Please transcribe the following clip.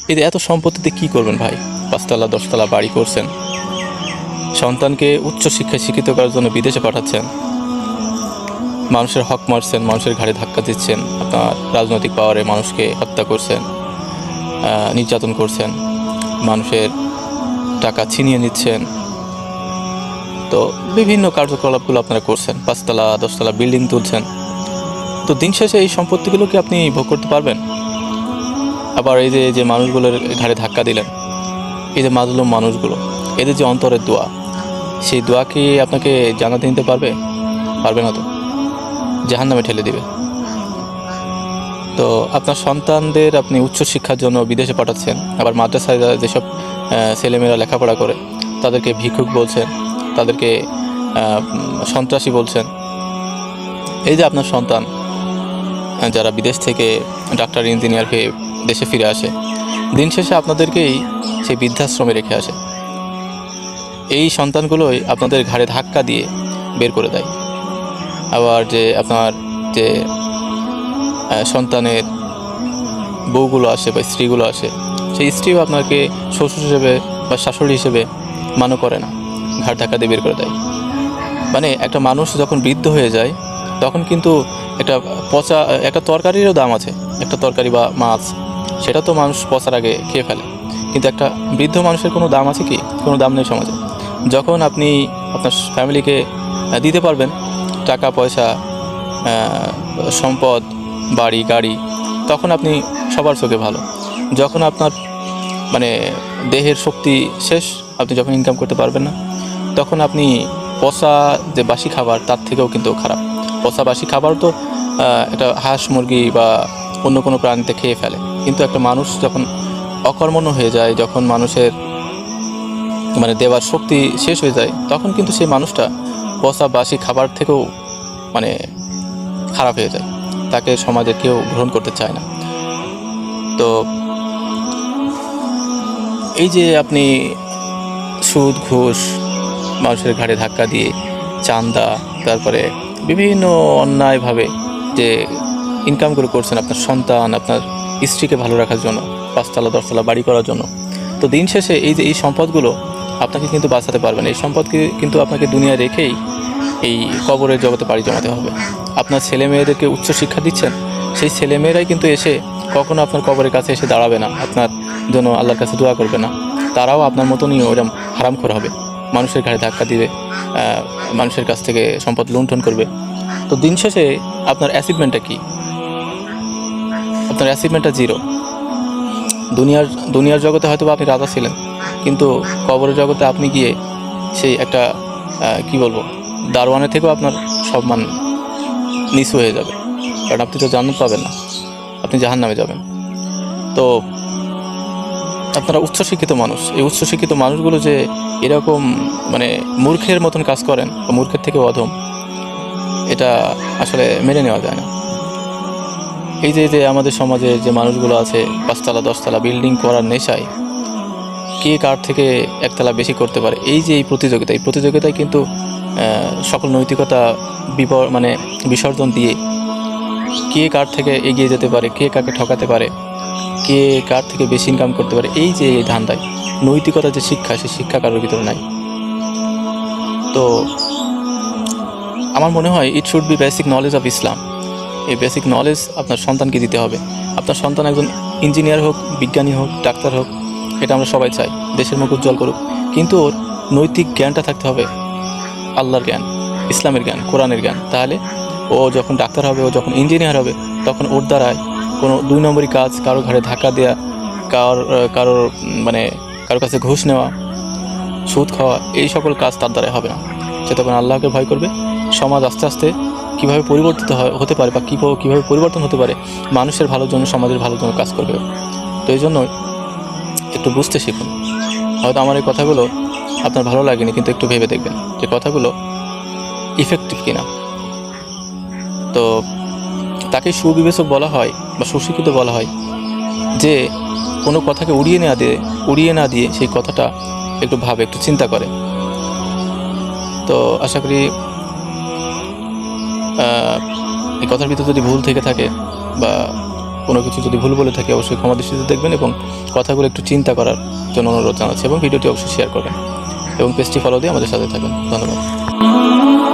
এই এত সম্পত্তিতে কি করবেন ভাই? 5 তলা 10 তলা বাড়ি করছেন, সন্তানকে উচ্চ শিক্ষায় শিক্ষিত করার জন্য বিদেশে পাঠাচ্ছেন, মানুষের হক মারছেন, মানুষের ঘাড়ে ধাক্কা দিচ্ছেন, আপনার রাজনৈতিক পাওয়ারে মানুষকে হত্যা করছেন, নির্যাতন করছেন, মানুষের টাকা ছিনিয়ে নিচ্ছেন। তো বিভিন্ন কার্যকলাপগুলো আপনারা করছেন, 5 তলা 10 তলা বিল্ডিং তুলছেন। তো দিন শেষে এই সম্পত্তিগুলো কি আপনি ভোগ করতে পারবেন? আবার এই যে মানুষগুলোর ঘাড়ে ধাক্কা দিলেন, এই যে মাজলুম মানুষগুলো, এদের যে অন্তরের দোয়া, সেই দোয়া কি আপনাকে জানাতে নিতে পারবে? পারবে না, তো জাহান্নামে ঠেলে দিবে। তো আপনার সন্তানদের আপনি উচ্চ শিক্ষার জন্য বিদেশে পাঠাচ্ছেন, আবার মাদ্রাসায় যেসব ছেলেমেয়েরা লেখাপড়া করে তাদেরকে ভিক্ষুক বলছেন, তাদেরকে সন্ত্রাসী বলছেন। এই যে আপনার সন্তান যারা বিদেশ থেকে ডাক্তার ইঞ্জিনিয়ার হয়ে দেশে ফিরে আসে, দিন শেষে আপনাদেরকেই সেই বৃদ্ধাশ্রমে রেখে আসে। এই সন্তানগুলোই আপনাদের ঘাড়ে ধাক্কা দিয়ে বের করে দেয়। আবার যে আপনার যে সন্তানের বউগুলো আসে বা স্ত্রীগুলো আসে, সেই স্ত্রীও আপনাকে শ্বশুর হিসেবে বা শাশুড়ি হিসেবে মান্য করে না, ঘাড় ধাক্কা দিয়ে বের করে দেয়। মানে একটা মানুষ যখন বৃদ্ধ হয়ে যায় তখন কিন্তু একটা তরকারিরও দাম আছে। একটা তরকারি বা মাছ, সেটা তো মানুষ পচার আগে খেয়ে ফেলে, কিন্তু একটা বৃদ্ধ মানুষের কোনো দাম আছে কি? কোনো দাম নেই সমাজে। যখন আপনি আপনার ফ্যামিলিকে দিতে পারবেন টাকা পয়সা, সম্পদ, বাড়ি গাড়ি, তখন আপনি সবার চোখে ভালো। যখন আপনার মানে দেহের শক্তি শেষ, আপনি যখন ইনকাম করতে পারবেন না, তখন আপনি পচা যে বাসি খাবার, তার থেকেও কিন্তু খারাপ। পচা বাসি খাবার তো একটা হাঁস মুরগি বা অন্য কোনো প্রাণীতে খেয়ে ফেলে, কিন্তু একটা মানুষ যখন অকর্মণ্য হয়ে যায়, যখন মানুষের মানে দেওয়ার শক্তি শেষ হয়ে যায়, তখন কিন্তু সেই মানুষটা পচা বাসি খাবার থেকেও মানে খারাপ হয়ে যায়। তাকে সমাজে কেউ গ্রহণ করতে চায় না। তো এই যে আপনি সুদ ঘুষ, মানুষের ঘাড়ে ধাক্কা দিয়ে চাঁদা, তারপরে বিভিন্ন অন্যায়ভাবে যে ইনকামগুলো করছেন আপনার সন্তান, আপনার স্ত্রীকে ভালো রাখার জন্য, 5 তলা 10 তলা বাড়ি করার জন্য, তো দিন শেষে এই যে এই সম্পদগুলো আপনাকে কিন্তু বাঁচাতে পারবে না। এই সম্পদকে কিন্তু আপনাকে দুনিয়ায় রেখেই এই কবরের জগতে পাড়ি জমাতে হবে। আপনার ছেলে মেয়েদেরকে উচ্চ শিক্ষা দিচ্ছেন, সেই ছেলেমেয়েরাই কিন্তু এসে কখনো আপনার কবরের কাছে এসে দাঁড়াবে না, আপনার জন্য আল্লাহর কাছে দোয়া করবে না। তারাও আপনার মতনই ওরকম হারামখোর হবে, মানুষের ঘাড়ে ধাক্কা দিবে, মানুষের কাছ থেকে সম্পদ লুণ্ঠন করবে। তো দিন শেষে আপনার অ্যাচিভমেন্টটা কী? আপনার অ্যাচিভমেন্টটা জিরো। দুনিয়ার জগতে হয়তো আপনি রাজা ছিলেন, কিন্তু কবরের জগতে আপনি গিয়ে সেই একটা কি বলবো, দারোয়ানের থেকেও আপনার সম্মান নিচু হয়ে যাবে, কারণ আপনি তো জান্নাত পাবেন না, আপনি জাহান্নামে যাবেন। তো আপনারা উচ্চশিক্ষিত মানুষ, এই উচ্চশিক্ষিত মানুষগুলো যে এরকম মানে মূর্খের মতন কাজ করেন, বা মূর্খের থেকে অধম, এটা আসলে মেনে নেওয়া যায় না। এই যে আমাদের সমাজে যে মানুষগুলো আছে 5 তলা 10 তলা বিল্ডিং করার নেশায়, কে কার থেকে 1 তলা বেশি করতে পারে, এই যে এই প্রতিযোগিতায় কিন্তু সকল নৈতিকতা বিসর্জন দিয়ে কে কার থেকে এগিয়ে যেতে পারে, কে কাকে ঠকাতে পারে, কে কার থেকে বেশি ইনকাম করতে পারে, এই যে এই ধান্দায় নৈতিকতার যে শিক্ষা, সেই শিক্ষা কারোর ভিতরে নাই। তো আমার মনে হয় it should be basic knowledge of Islam. এই বেসিক নলেজ আপনার সন্তানকে দিতে হবে। আপনার সন্তান একজন ইঞ্জিনিয়ার হোক, বিজ্ঞানী হোক, ডাক্তার হোক, এটা আমরা সবাই চাই, দেশের মুখ উজ্জ্বল করুক, কিন্তু ওর নৈতিক জ্ঞানটা থাকতে হবে, আল্লাহর জ্ঞান, ইসলামের জ্ঞান, কোরআনের জ্ঞান। তাহলে ও যখন ডাক্তার হবে, ও যখন ইঞ্জিনিয়ার হবে, তখন ওর দ্বারায় কোনো 2 নম্বরই কাজ, কারো ঘাড়ে ধাক্কা দেওয়া, কারোর কাছে ঘুষ নেওয়া, সুদ খাওয়া, এই সকল কাজ তার দ্বারাই হবে না। সে তখন আল্লাহকে ভয় করবে। সমাজ আস্তে আস্তে কীভাবে পরিবর্তিত হতে পারে, বা কীভাবে পরিবর্তন হতে পারে, মানুষের ভালোর জন্য, সমাজের ভালোর জন্য কাজ করবে। তো এই জন্য একটু বুঝতে শিখুন। হয়তো আমার এই কথাগুলো আপনার ভালো লাগেনি, কিন্তু একটু ভেবে দেখবেন যে কথাগুলো ইফেক্টিভ কিনা। তো তাকে সুবিবেচক বলা হয় বা সুশিক্ষিত বলা হয়, যে কোনো কথাকে উড়িয়ে না দিয়ে সেই কথাটা একটু ভাবে, একটু চিন্তা করে। তো আশা করি এই কথার ভিতরে যদি ভুল থেকে থাকে বা কোনো কিছু যদি ভুল বলে থাকি অবশ্যই ক্ষমা দৃষ্টিতে দেখবেন এবং কথাগুলো একটু চিন্তা করার জন্য অনুরোধ জানাচ্ছি এবং ভিডিওটি অবশ্যই শেয়ার করবেন এবং পেজটি ফলো দিয়ে আমাদের সাথে থাকবেন। ধন্যবাদ।